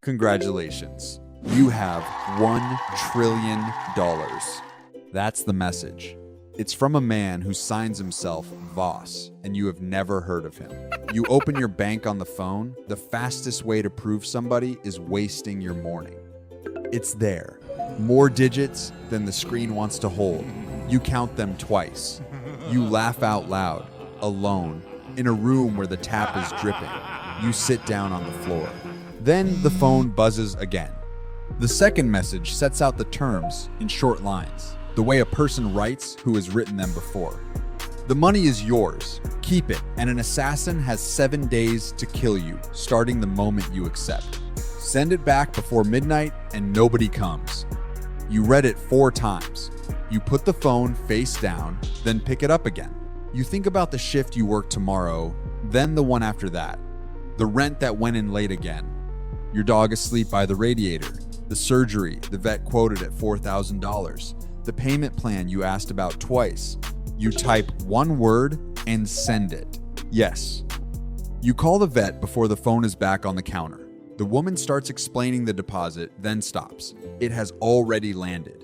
Congratulations. You have $1 trillion. That's the message. It's from a man who signs himself Voss, and you have never heard of him. You open your bank on the phone. The fastest way to prove somebody is wasting your morning. It's there. More digits than the screen wants to hold. You count them twice. You laugh out loud, alone, in a room where the tap is dripping. You sit down on the floor. Then the phone buzzes again. The second message sets out the terms in short lines, the way a person writes who has written them before. The money is yours. Keep it, and an assassin has 7 days to kill you, starting the moment you accept. Send it back before midnight, and nobody comes. You read it 4 times. You put the phone face down, then pick it up again. You think about the shift you work tomorrow, then the one after that. The rent that went in late again. Your dog asleep by the radiator. The surgery the vet quoted at $4,000. The payment plan you asked about twice. You type one word and send it. Yes. You call the vet before the phone is back on the counter. The woman starts explaining the deposit, then stops. It has already landed.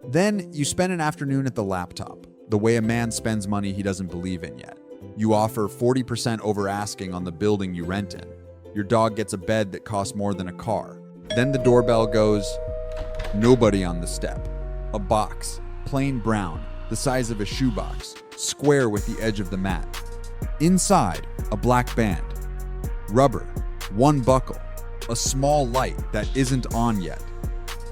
Then you spend an afternoon at the laptop, the way a man spends money he doesn't believe in yet. You offer 40% over asking on the building you rent in. Your dog gets a bed that costs more than a car. Then the doorbell goes. Nobody on the step. A box, plain brown, the size of a shoebox, square with the edge of the mat. Inside, a black band. Rubber, 1 buckle, a small light that isn't on yet.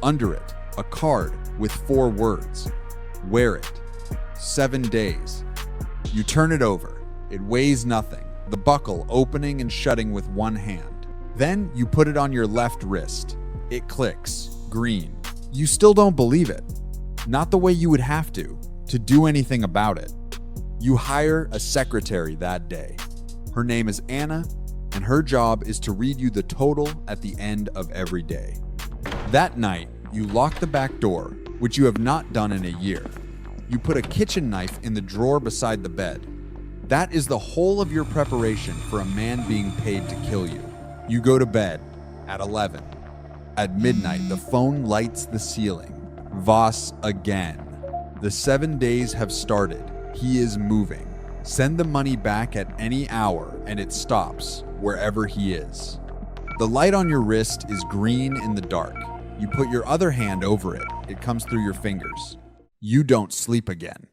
Under it, a card with 4 words. Wear it. 7 days. You turn it over. It weighs nothing, the buckle opening and shutting with one hand. Then you put it on your left wrist. It clicks, green. You still don't believe it. Not the way you would have to do anything about it. You hire a secretary that day. Her name is Anna, and her job is to read you the total at the end of every day. That night, you lock the back door, which you have not done in a year. You put a kitchen knife in the drawer beside the bed. That is the whole of your preparation for a man being paid to kill you. You go to bed at 11. At midnight, the phone lights the ceiling. Voss again. The 7 days have started. He is moving. Send the money back at any hour, and it stops wherever he is. The light on your wrist is green in the dark. You put your other hand over it. It comes through your fingers. You don't sleep again.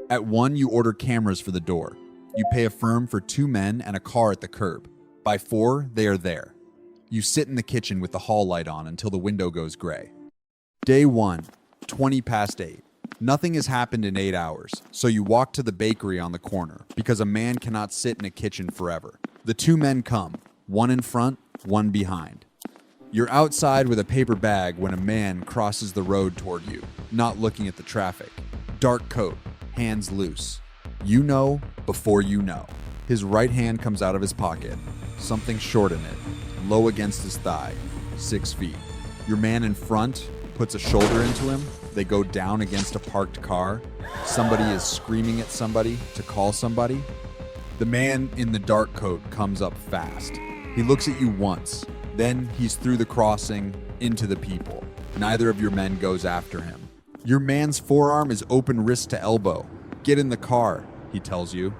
At 1, you order cameras for the door. You pay a firm for 2 men and a car at the curb. By 4, they are there. You sit in the kitchen with the hall light on until the window goes gray. Day 1, 20 past 8. Nothing has happened in 8 hours, so you walk to the bakery on the corner because a man cannot sit in a kitchen forever. The 2 men come, 1 in front, 1 behind. You're outside with a paper bag when a man crosses the road toward you, not looking at the traffic. Dark coat, hands loose. You know before you know. His right hand comes out of his pocket, something short in it, low against his thigh, 6 feet. Your man in front puts a shoulder into him. They go down against a parked car. Somebody is screaming at somebody to call somebody. The man in the dark coat comes up fast. He looks at you once. Then he's through the crossing into the people. Neither of your men goes after him. Your man's forearm is open wrist to elbow. Get in the car, he tells you.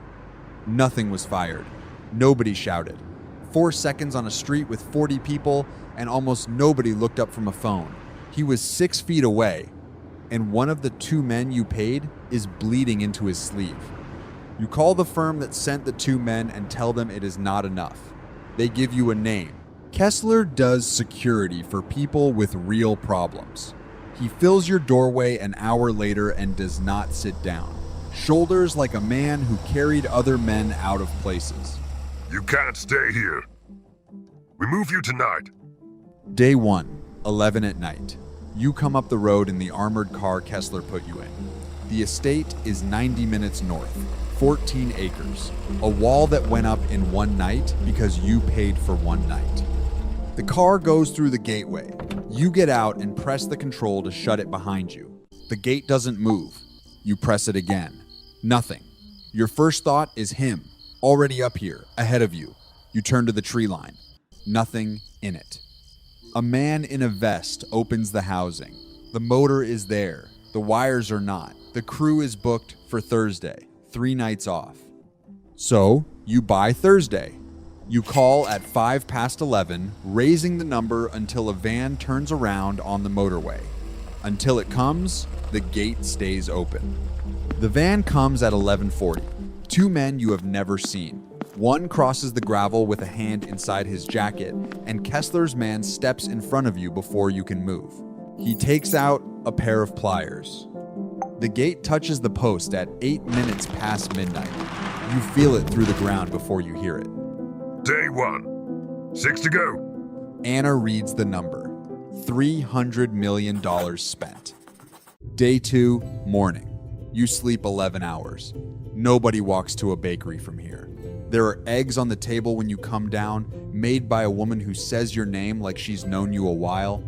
Nothing was fired. Nobody shouted. 4 seconds on a street with 40 people, and almost nobody looked up from a phone. He was 6 feet away, and one of the 2 men you paid is bleeding into his sleeve. You call the firm that sent the 2 men and tell them it is not enough. They give you a name. Kessler does security for people with real problems. He fills your doorway an hour later and does not sit down. Shoulders like a man who carried other men out of places. You can't stay here. We move you tonight. Day 1, 11 at night. You come up the road in the armored car Kessler put you in. The estate is 90 minutes north, 14 acres, a wall that went up in one night because you paid for one night. The car goes through the gateway. You get out and press the control to shut it behind you. The gate doesn't move. You press it again. Nothing. Your first thought is him, already up here, ahead of you. You turn to the tree line. Nothing in it. A man in a vest opens the housing. The motor is there. The wires are not. The crew is booked for Thursday, 3 nights off. So, you buy Thursday. You call at 11:05, raising the number until a van turns around on the motorway. Until it comes, the gate stays open. The van comes at 11:40. 2 men you have never seen. One crosses the gravel with a hand inside his jacket, and Kessler's man steps in front of you before you can move. He takes out a pair of pliers. The gate touches the post at 8 minutes past midnight. You feel it through the ground before you hear it. Day 1. 6 to go. Anna reads the number. $300 million spent. Day 2, morning. You sleep 11 hours. Nobody walks to a bakery from here. There are eggs on the table when you come down, made by a woman who says your name like she's known you a while.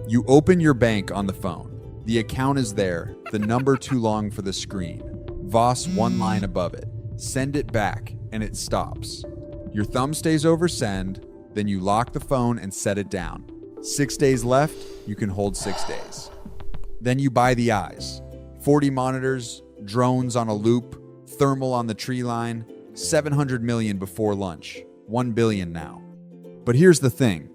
You open your bank on the phone. The account is there, the number too long for the screen. Voss 1 line above it. Send it back, and it stops. Your thumb stays over send, then you lock the phone and set it down. 6 days left, you can hold 6 days. Then you buy the eyes. 40 monitors, drones on a loop, thermal on the tree line, 700 million before lunch, 1 billion now. But here's the thing.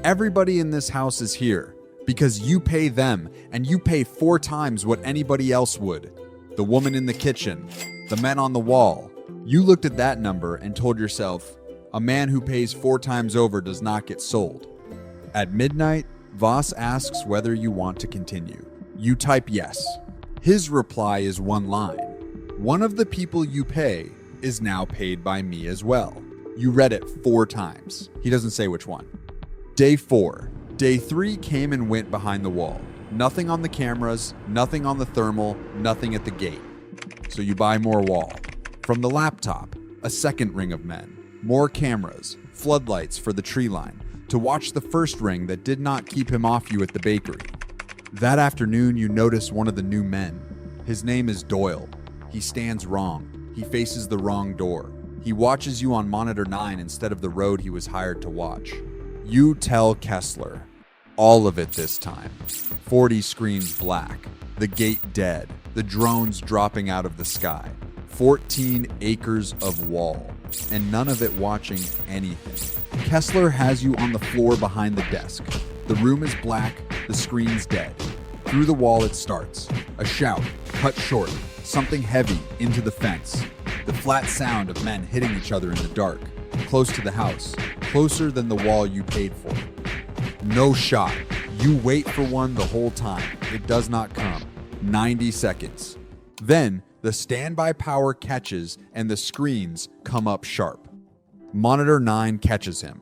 Everybody in this house is here because you pay them, and you pay 4 times what anybody else would. The woman in the kitchen, the men on the wall. You looked at that number and told yourself, a man who pays 4 times over does not get sold. At midnight, Voss asks whether you want to continue. You type yes. His reply is 1 line. One of the people you pay is now paid by me as well. You read it 4 times. He doesn't say which one. Day 4. Day 3 came and went behind the wall. Nothing on the cameras, nothing on the thermal, nothing at the gate. So you buy more wall. From the laptop, a second ring of men. More cameras, floodlights for the tree line, to watch the first ring that did not keep him off you at the bakery. That afternoon, you notice one of the new men. His name is Doyle. He stands wrong. He faces the wrong door. He watches you on monitor 9 instead of the road he was hired to watch. You tell Kessler. All of it this time. 40 screens black. The gate dead. The drones dropping out of the sky. 14 acres of wall. And none of it watching anything. Kessler has you on the floor behind the desk. The room is black. The screen's dead. Through the wall it starts. A shout. Cut short. Something heavy into the fence. The flat sound of men hitting each other in the dark. Close to the house. Closer than the wall you paid for. No shot. You wait for one the whole time. It does not come. 90 seconds. Then, the standby power catches and the screens come up sharp. Monitor 9 catches him.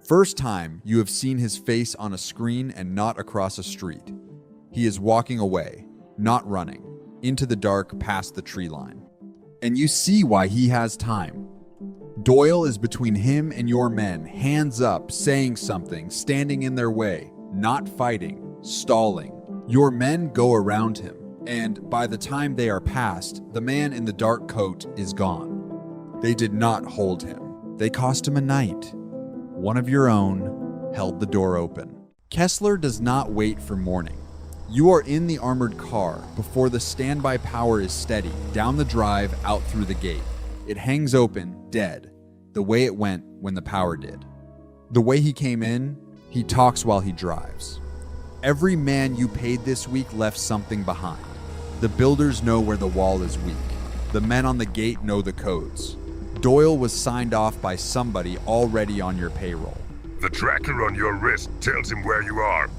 First time you have seen his face on a screen and not across a street. He is walking away, not running, into the dark past the tree line. And you see why he has time. Doyle is between him and your men, hands up, saying something, standing in their way, not fighting, stalling. Your men go around him, and by the time they are past, the man in the dark coat is gone. They did not hold him. They cost him a night. One of your own held the door open. Kessler does not wait for morning. You are in the armored car before the standby power is steady, down the drive, out through the gate. It hangs open, dead, the way it went when the power did. The way he came in, he talks while he drives. Every man you paid this week left something behind. The builders know where the wall is weak. The men on the gate know the codes. Doyle was signed off by somebody already on your payroll. The tracker on your wrist tells him where you are.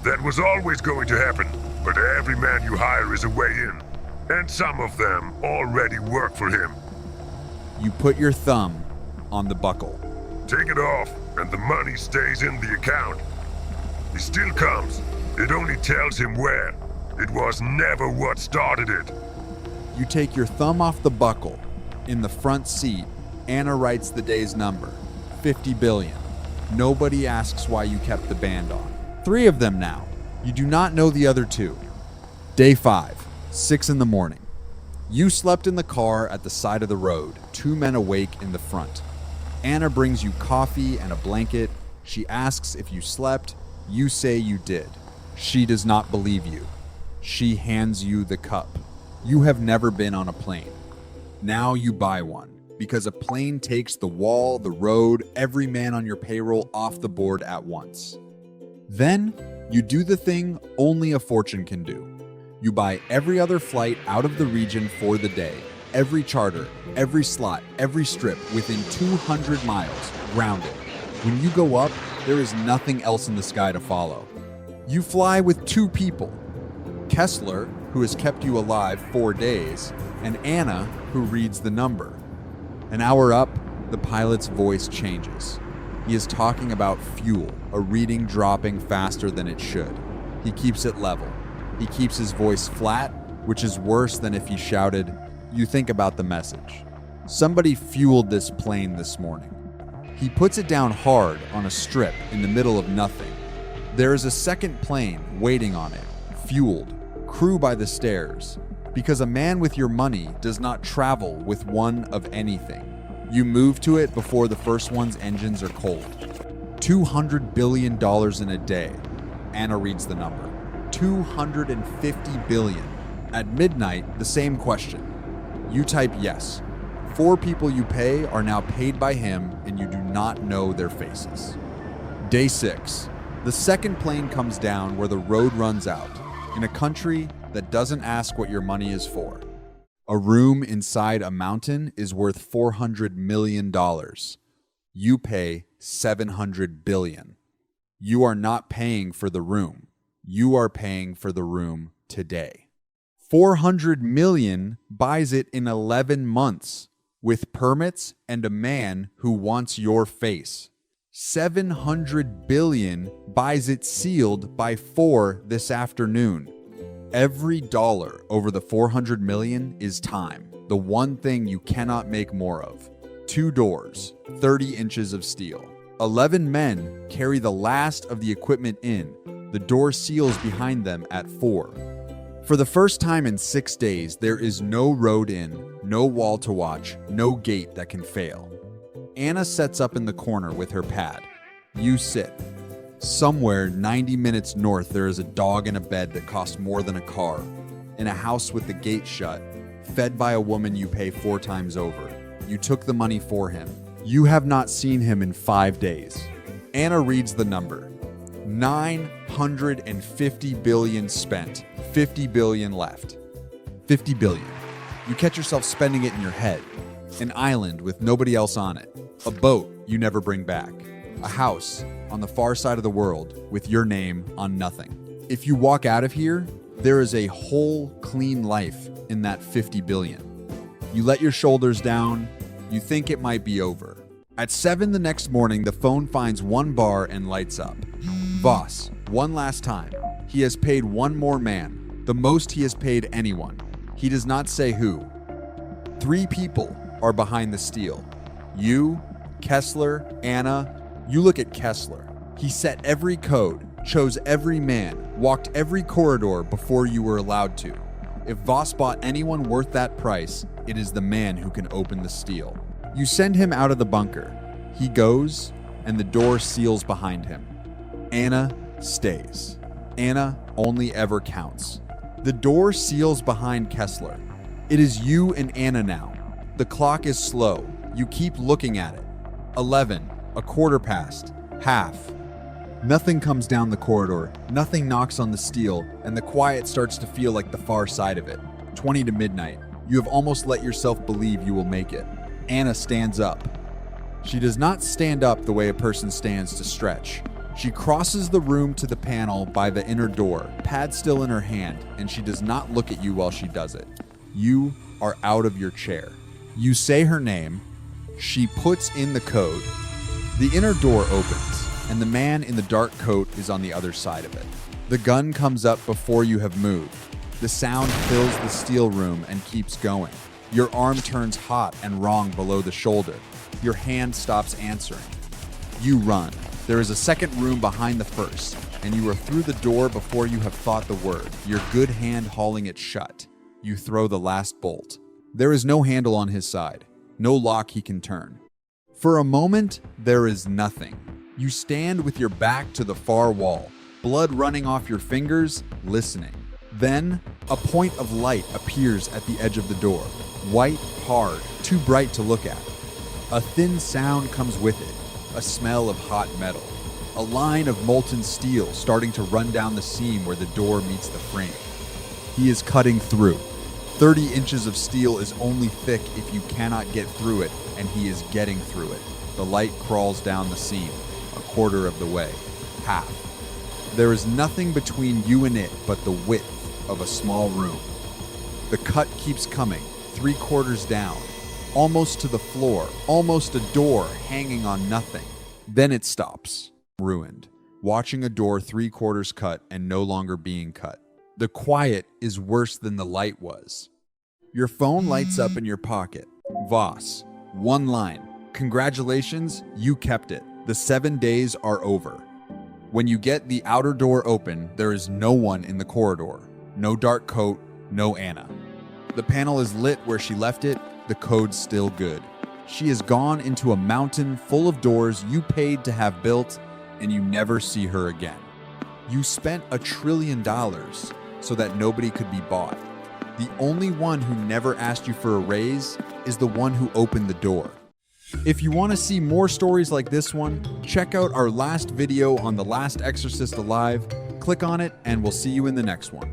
That was always going to happen, but every man you hire is a way in, and some of them already work for him. You put your thumb on the buckle. Take it off, and the money stays in the account. He still comes. It only tells him where. It was never what started it. You take your thumb off the buckle. In the front seat, Anna writes the day's number, 50 billion. Nobody asks why you kept the band on. 3 of them now. You do not know the other 2. Day 5, 6 in the morning. You slept in the car at the side of the road, 2 men awake in the front. Anna brings you coffee and a blanket. She asks if you slept. You say you did. She does not believe you. She hands you the cup. You have never been on a plane. Now you buy one, because a plane takes the wall, the road, every man on your payroll off the board at once. Then, you do the thing only a fortune can do. You buy every other flight out of the region for the day, every charter, every slot, every strip within 200 miles, grounded. When you go up, there is nothing else in the sky to follow. You fly with 2 people, Kessler, who has kept you alive 4 days, and Anna, who reads the number. An hour up, the pilot's voice changes. He is talking about fuel, a reading dropping faster than it should. He keeps it level. He keeps his voice flat, which is worse than if he shouted, "You think about the message. Somebody fueled this plane this morning." He puts it down hard on a strip in the middle of nothing. There is a second plane waiting on it, fueled, crew by the stairs, because a man with your money does not travel with one of anything. You move to it before the first one's engines are cold. $200 billion in a day. Anna reads the number. 250 billion. At midnight, the same question. You type yes. 4 people you pay are now paid by him, and you do not know their faces. Day 6. The second plane comes down where the road runs out, in a country that doesn't ask what your money is for. A room inside a mountain is worth $400 million. You pay $700 billion. You are not paying for the room. You are paying for the room today. $400 million buys it in 11 months, with permits and a man who wants your face. $700 billion buys it sealed by 4 this afternoon. Every dollar over the $400 million is time, the one thing you cannot make more of. 2 doors, 30 inches of steel. 11 men carry the last of the equipment in. The door seals behind them at 4. For the first time in 6 days, there is no road in, no wall to watch, no gate that can fail. Anna sets up in the corner with her pad. You sit. Somewhere 90 minutes north, there is a dog in a bed that costs more than a car. In a house with the gate shut, fed by a woman you pay 4 times over. You took the money for him. You have not seen him in 5 days. Anna reads the number. 950 billion spent, 50 billion left. 50 billion. You catch yourself spending it in your head. An island with nobody else on it. A boat you never bring back. A house on the far side of the world with your name on nothing. If you walk out of here, there is a whole clean life in that 50 billion. You let your shoulders down. You think it might be over. At 7 the next morning, the phone finds 1 bar and lights up. Voss, one last time. He has paid 1 more man, the most he has paid anyone. He does not say who. 3 people are behind the steal. You, Kessler, Anna. You look at Kessler. He set every code, chose every man, walked every corridor before you were allowed to. If Voss bought anyone worth that price, it is the man who can open the steal. You send him out of the bunker. He goes, and the door seals behind him. Anna stays. Anna only ever counts. The door seals behind Kessler. It is you and Anna now. The clock is slow. You keep looking at it. 11, a quarter past, half. Nothing comes down the corridor. Nothing knocks on the steel, and the quiet starts to feel like the far side of it. 20 to midnight. You have almost let yourself believe you will make it. Anna stands up. She does not stand up the way a person stands to stretch. She crosses the room to the panel by the inner door, pad still in her hand, and she does not look at you while she does it. You are out of your chair. You say her name. She puts in the code. The inner door opens, and the man in the dark coat is on the other side of it. The gun comes up before you have moved. The sound fills the steel room and keeps going. Your arm turns hot and wrong below the shoulder. Your hand stops answering. You run. There is a second room behind the first, and you are through the door before you have thought the word, your good hand hauling it shut. You throw the last bolt. There is no handle on his side, no lock he can turn. For a moment, there is nothing. You stand with your back to the far wall, blood running off your fingers, listening. Then, a point of light appears at the edge of the door. White, hard, too bright to look at. A thin sound comes with it, a smell of hot metal. A line of molten steel starting to run down the seam where the door meets the frame. He is cutting through. 30 inches of steel is only thick if you cannot get through it, and he is getting through it. The light crawls down the seam, a quarter of the way, half. There is nothing between you and it but the width of a small room. The cut keeps coming, 3/4 down, almost to the floor, almost a door hanging on nothing. Then it stops, ruined, watching a door 3/4 cut and no longer being cut. The quiet is worse than the light was. Your phone lights up in your pocket. Voss, one line. Congratulations, you kept it. The 7 days are over. When you get the outer door open, there is no one in the corridor. No dark coat, no Anna. The panel is lit where she left it, the code's still good. She has gone into a mountain full of doors you paid to have built, and you never see her again. You spent $1 trillion so that nobody could be bought. The only one who never asked you for a raise is the one who opened the door. If you want to see more stories like this one, check out our last video on The Last Exorcist Alive. Click on it and we'll see you in the next one.